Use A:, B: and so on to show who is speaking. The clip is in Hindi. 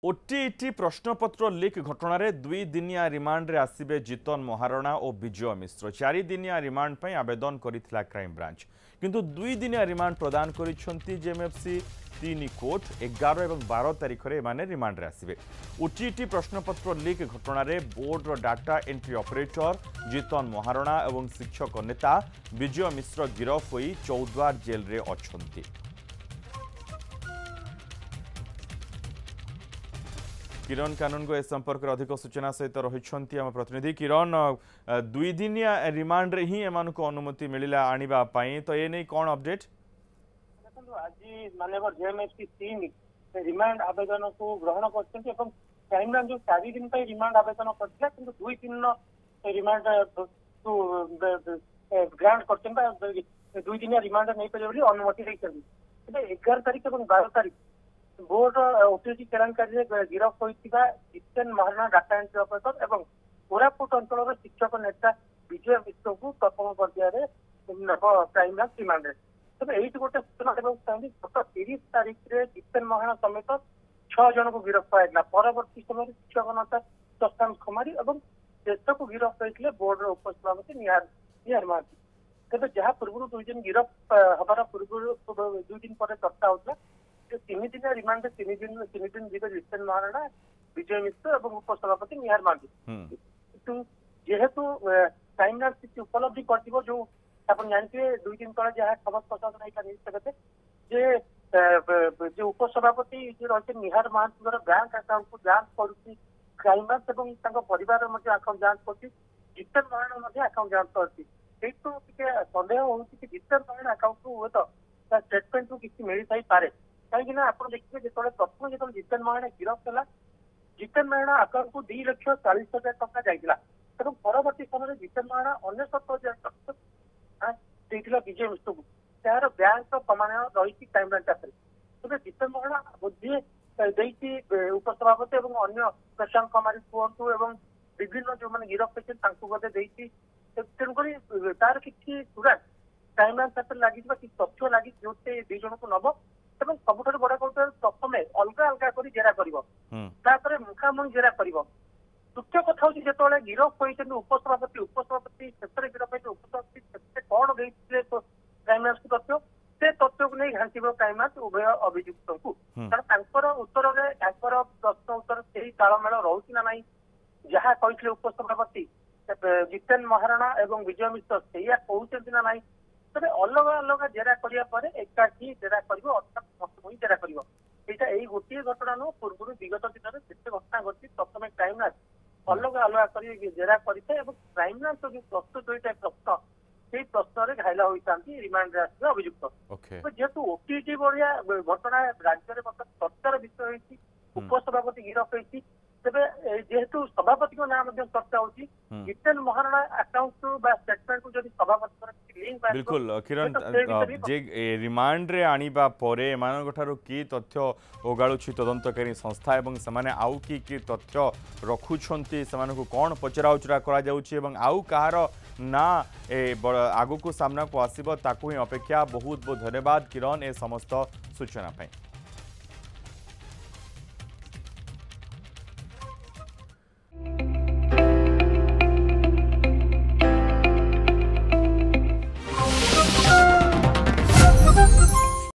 A: ओटीईटी प्रश्नपत्र लीक घटना रे 2 दिनिया रिमांड रे आसिबे जीतन महाराणा और विजय मिश्र 4 दिनिया रिमांड पई आवेदन करिथिला क्राइम ब्रांच किंतु 2 दिनिया रिमांड प्रदान करिसंती जेएमएफसी 3 कोर्ट 11 और 12 तारिख रे माने रिमांड रे आसिबे। ओटीईटी प्रश्नपत्र लीक घटना रे बोर्ड रो data entry operator Jitan Maharana और शिक्षक नेता विजय मिश्र गिरफ होई चौद्वार जेल रे अछंती। किरण कानून को ए संपर्क में अधिक सूचना सहित रही आम प्रतिनिधि किरण 2 दिनिया रिमांड रे ही एमान को अनुमति मिलिला आनिबा पई तो ए नै कोन अपडेट
B: आज माननीय जेएमएफसी 3 रिमांड आवेदन को ग्रहण करछन्ती एवं क्राइम ब्रांच जो 4 दिन पे रिमांड आवेदन करथिला किंतु 2 दिन रिमांड को ग्रांट करछन 2 दिन रिमांड नै परिबे बोली अनुमति दैछन्ती। 11 तारिख और 12 तारिख बोर्ड ओटीईटी केलेंकारी गिरफ होता Jiten Maharana data entry operator और कोरापुट अंचल शिक्षक नेता विजय मिश्र को प्रथम पर्यायर क्राइम ब्रांच रिमांड तेज ये गोटे सूचना देना चाहिए गत 30 तारिख में जितेन महाराणा समेत 6 जन को गिरफ कराइला परवर्ती समय शिक्षक नेता शशांक खमारी और शेष को गिरफ करते बोर्ड उपसभापति निहार महांती तेज जहाँ पूर्व 2 दिन गिरफ हबार पूर्व 2 दिन पर चर्चा होता 3 दिन रिमांड 3 दिन जीवे जितेन महाराणा विजय मिश्र और उपसभापति निहार महांती किंतु जेहेतु क्राइम ब्रांच उपलब्धि कर जो आप जानते 2 दिन तले जहाँ खबर प्रसाद जे उपसभापति रही निहार महांती बैंक अकाउंट को जांच कर क्राइम ब्रांच और परिवार अकाउंट जांच कर जितेन महाराणा अकाउंट जांच कर सन्देह हो जितेन महाराणा अकाउंट को हुए तो स्टेटमेंट को किसी मिल पारे कहीं आप देखिए जो प्रथम जो जितेन महाराणा गिरफ है जितेन महाराणा अकाउंट को 2,40,000 टका जाइला परवर्ती समय जितेन महाराणा 69,000 टका देइथिला विजय मिश्र को तार बैंक प्रमाण रही क्राइम ब्रांच पाखे तेज जितेन महाराणा बुद्धि देती उपसभापति और अन्य प्रशांत कुमारी कहतु और विभिन्न जो मैंने गिरफ होती तेणुक तार किसी पूरा क्राइम ब्रांच लगी कि तथ्य लगी जो 2 जन को नब सबुठ बड़ कौट प्रथम अलग अलग कर जेरा कर मुखामुही जेरा कर तृतीय कथा हूँ जो गिरफ होती उपसभापति शेष गिरफ होती उपसभापति कौन देते क्राइम ब्रांच को तथ्य से तथ्य को नहीं घांटिब क्राइम ब्रांच उभय अभियुक्त को कारण उत्तर में प्रश्न उत्तर से तालमेल रोचे ना ना जहाँ कहते उपसभापति जितेन महाराणा और विजय मिश्र से कहते ना ना तेरे अलग अलग जेरा करा एकाठी जेरा कर अर्थात मुखामुही जेरा कर गोटे घटना नुह पूर्व विगत दिन में जिते घटना घटी प्रथम क्राइम ब्रांच अलग अलग कर जेरा करें क्राइम ब्रांच जो प्रस्तुत होता है प्रश्न से प्रश्न घायल होता रिमांड आसवे अभियुक्त जेहेतु ओटीईटी भाया घटना राज्य में चर्चार विषय होती उपसभापति गिरफ होती तेरे जेहेतु सभापति ना चर्चा होती जितेन महाराणा अकाउंट स्टेटमेंट को जब सभापति
A: बिल्कुल किरण जे रिमांड रे आनिबा परे एमान ठारू की तथ्य ओगाळुछि तदंतकारी संस्था एवं सेमाने आउ की तथ्य रखुछंती सेमान को कोन पचरा उचरा करा जाउछि एवं आउ कहार ना आगु को सामना को आसीबो ताकू ही अपेक्षा बहुत बहुत धन्यवाद किरण ए समस्त सूचना पाई।